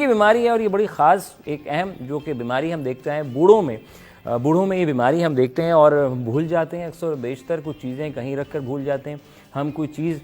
की बीमारी है और ये बड़ी ख़ास एक अहम जो कि बीमारी हम देखते हैं बूढ़ों में ये बीमारी हम देखते हैं और भूल जाते हैं अक्सर बेशतर कुछ चीज़ें कहीं रख कर भूल जाते हैं। हम कोई चीज़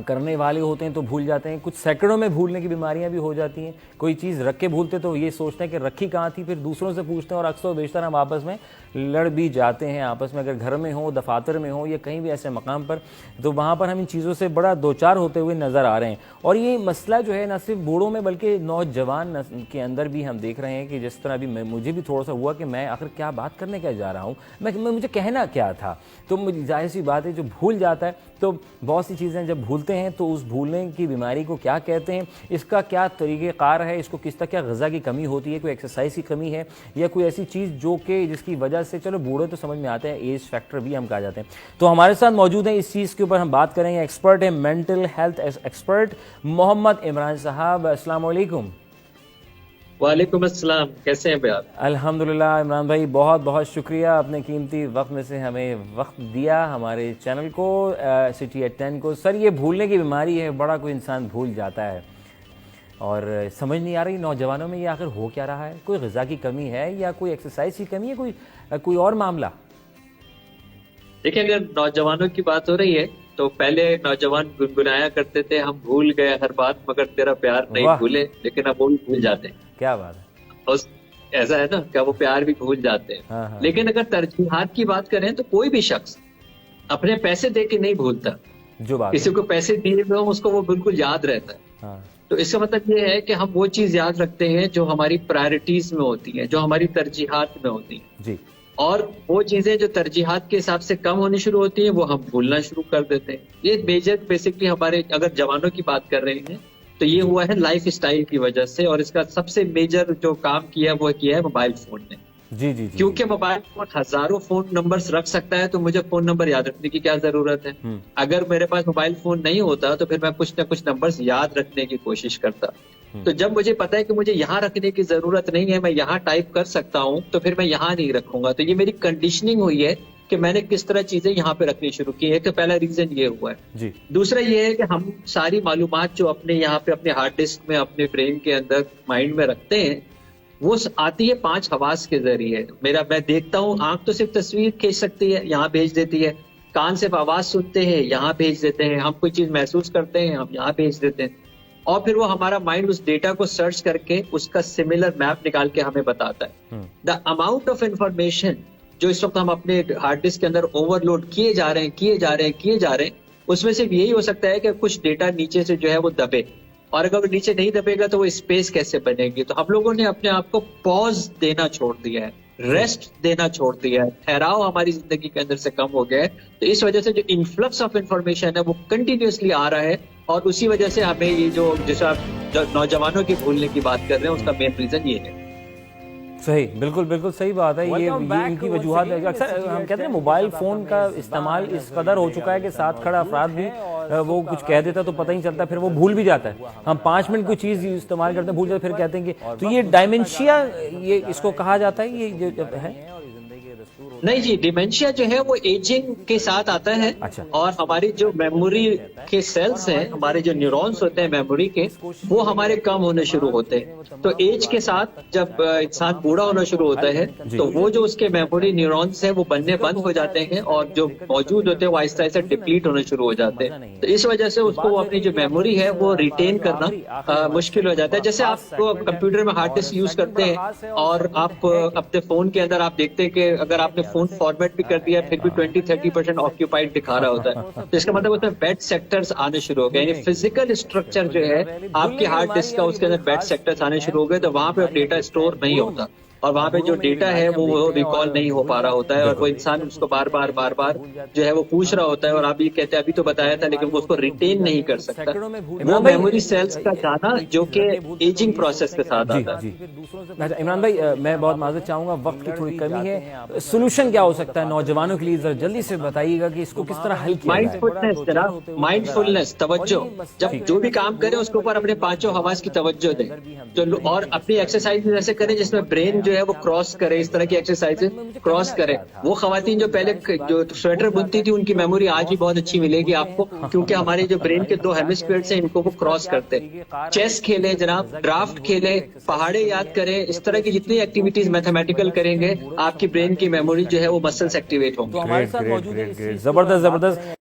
करने वाले होते हैं तो भूल जाते हैं, कुछ सेकंडों में भूलने की बीमारियां भी हो जाती हैं। कोई चीज़ रख के भूलते तो ये सोचते हैं कि रखी कहाँ थी, फिर दूसरों से पूछते हैं और अक्सर बेशतर हम आपस में लड़ भी जाते हैं। आपस में अगर घर में हो, दफातर में हो या कहीं भी ऐसे मकाम पर, तो वहाँ पर हम इन चीज़ों से बड़ा दो चार होते हुए नज़र आ रहे हैं। और ये मसला जो है न सिर्फ बूढ़ों में बल्कि नौजवान के अंदर भी हम देख रहे हैं कि जिस तरह अभी मुझे भी थोड़ा सा हुआ कि मैं आखिर क्या बात करने क्या जा रहा हूँ, मुझे कहना क्या था। तो जाहिर सी बात है जो भूल जाता है, तो बहुत सी चीज़ें जब भूलते हैं तो उस भूलने की बीमारी को क्या कहते हैं, इसका क्या तरीक़ेकार है, इसको किस तरह क्या ग़िज़ा की कमी होती है, कोई एक्सरसाइज की कमी है या कोई ऐसी चीज़ जो कि जिसकी वजह से, चलो बूढ़े तो समझ में आते हैं, एज फैक्टर भी हम कहा जाते हैं। तो हमारे साथ मौजूद हैं इस चीज़ के ऊपर हम बात करेंगे, एक्सपर्ट है mental health expert Mohammed Imran साहब। अस्सलाम वालेकुम। वालेकुम अस्सलाम, कैसे हैं आप? अल्हम्दुलिल्लाह इमरान भाई, बहुत बहुत शुक्रिया, अपने कीमती वक्त में से हमें वक्त दिया हमारे चैनल को, सिटी एट 10 को। सर ये भूलने की बीमारी है, बड़ा कोई इंसान भूल जाता है और समझ नहीं आ रही नौजवानों में ये आखिर हो क्या रहा है। कोई ग़िज़ा की कमी है या कोई एक्सरसाइज की कमी है, कोई और मामला? देखिए, अगर नौजवानों की बात हो रही है तो पहले नौजवान गुनगुनाया करते थे, हम भूल गए हर बात मगर तेरा प्यार नहीं भूले, लेकिन अब वो भी भूल जाते हैं। क्या बात है। और ऐसा है ना क्या, वो प्यार भी भूल जाते हैं। हाँ। लेकिन अगर तरजीहात की बात करें तो कोई भी शख्स अपने पैसे दे के नहीं भूलता। जो बात किसी को पैसे दिए हुए उसको वो बिल्कुल याद रहता है। हाँ। तो इसका मतलब ये है कि हम वो चीज याद रखते हैं जो हमारी प्रायोरिटीज में होती है, जो हमारी तरजीहात में होती है जी। और वो चीजें जो तरजीहात के हिसाब से कम होनी शुरू होती हैं वो हम भूलना शुरू कर देते हैं। ये मेजर बेसिकली हमारे, अगर जवानों की बात कर रहे हैं तो ये हुआ है लाइफ स्टाइल की वजह से, और इसका सबसे मेजर जो काम किया वो किया है मोबाइल फोन ने। जी। क्योंकि मोबाइल फोन हजारों फोन नंबर्स रख सकता है, तो मुझे फोन नंबर याद रखने की क्या जरूरत है। अगर मेरे पास मोबाइल फोन नहीं होता तो फिर मैं कुछ ना कुछ नंबर्स याद रखने की कोशिश करता। तो जब मुझे पता है कि मुझे यहाँ रखने की जरूरत नहीं है, मैं यहाँ टाइप कर सकता हूँ, तो फिर मैं यहाँ नहीं रखूंगा। तो ये मेरी कंडीशनिंग हुई है कि मैंने किस तरह चीजें यहाँ पे रखनी शुरू की है। तो पहला रीजन ये हुआ है जी। दूसरा ये है कि हम सारी मालूमात जो अपने यहाँ पे अपने हार्ड डिस्क में, अपने ब्रेन के अंदर, माइंड में रखते हैं, वो आती है 5 हवास के जरिए। मैं देखता हूँ, आंख तो सिर्फ तस्वीर खींच सकती है, यहाँ भेज देती है। कान सिर्फ आवाज सुनते हैं, यहाँ भेज देते हैं। हम कोई चीज महसूस करते हैं, हम यहाँ भेज देते हैं। और फिर वो हमारा माइंड उस डेटा को सर्च करके उसका सिमिलर मैप निकाल के हमें बताता है। द अमाउंट ऑफ इंफॉर्मेशन जो इस वक्त हम अपने हार्ड डिस्क के अंदर ओवरलोड किए जा रहे हैं, उसमें सिर्फ यही हो सकता है कि कुछ डेटा नीचे से जो है वो दबे, और अगर वो नीचे नहीं दबेगा तो वो स्पेस कैसे बनेगी। तो हम लोगों ने अपने आप को पॉज देना छोड़ दिया है, रेस्ट देना छोड़ दिया है, ठहराव हमारी जिंदगी के अंदर से कम हो गया है। तो इस वजह से जो इन्फ्लक्स ऑफ इंफॉर्मेशन है वो कंटिन्यूअसली आ रहा है, और उसी वजह से हमें ये जैसे आप नौजवानों की भूलने की बात कर रहे हैं, उसका मेन रीजन ये है। सही, बिल्कुल सही बात है। ये इनकी वजूहत है। अक्सर हम कहते हैं मोबाइल फ़ोन का इस्तेमाल इस कदर हो चुका है कि साथ खड़ा अफराद भी वो कुछ कह देता तो पता ही नहीं चलता, फिर वो भूल भी जाता है। हम 5 मिनट कोई चीज़ इस्तेमाल करते हैं, भूल जाते, फिर कहते हैं कि तो ये डायमेंशिया, ये इसको कहा जाता है, ये जो है। नहीं जी, डिमेंशिया जो है वो एजिंग के साथ आता है। अच्छा। और हमारी जो मेमोरी के सेल्स हैं, हमारे जो न्यूरॉन्स होते हैं मेमोरी के, वो हमारे कम होने शुरू होते हैं। तो एज के साथ जब इंसान बूढ़ा होना शुरू होता है तो वो जो उसके मेमोरी न्यूरॉन्स हैं वो बनने बंद हो जाते हैं, और जो मौजूद होते हैं वो आहिस्ता आहिस्ता डिप्लीट होने शुरू हो जाते हैं। तो इस वजह से उसको अपनी जो मेमोरी है वो रिटेन करना मुश्किल हो जाता है। जैसे आप कंप्यूटर में हार्ड डिस्क यूज करते हैं और आप अपने फोन के अंदर आप देखते हैं कि अगर आपने फोन फॉर्मेट भी कर दिया फिर भी 20-30% ऑक्यूपाइड दिखा रहा होता है। तो इसका मतलब उसमें बेड सेक्टर्स आने शुरू हो गए, यानी फिजिकल स्ट्रक्चर जो है आपके हार्ड डिस्क का, उसके अंदर बेड सेक्टर्स आने शुरू हो गए। तो वहां पे डेटा स्टोर नहीं होता, और वहां पे जो डेटा है वो रिकॉल नहीं हो पा रहा होता है, और वो इंसान उसको बार बार जो है वो पूछ रहा होता है, और आप ये कहते हैं अभी तो बताया था, लेकिन वो उसको रिटेन नहीं कर सकता। वो मेमोरी सेल्स का जाना जो कि एजिंग प्रोसेस के साथ आता है। इमरान भाई, मैं बहुत माजरत चाहूंगा, वक्त की थोड़ी कमी है। सोल्यूशन क्या हो सकता है नौजवानों के लिए, जरा जल्दी से बताइएगा कि इसको किस तरह हल किया जाए। माइंडफुलनेस, तवज्जो, जब जो भी काम करें उसके ऊपर अपने 5 हवास की तवज्जो दें, और अपनी एक्सरसाइज ऐसे करें जिसमें ब्रेन जो है वो क्रॉस करे, इस तरह की एक्सरसाइज क्रॉस करे। वो खवातीन जो पहले जो स्वेटर बुनती थी उनकी मेमोरी आज भी बहुत अच्छी मिलेगी आपको, क्योंकि हमारे जो ब्रेन के 2 हेमिस्फीयर्स हैं इनको वो क्रॉस करते। चेस खेले जनाब, ड्राफ्ट खेले, पहाड़े याद करें, इस तरह की जितनी एक्टिविटीज मैथमेटिकल करेंगे आपकी ब्रेन की मेमोरी जो है वो मसल्स एक्टिवेट होंगी। तो हमारे साथ मौजूद है, जबरदस्त जबरदस्त।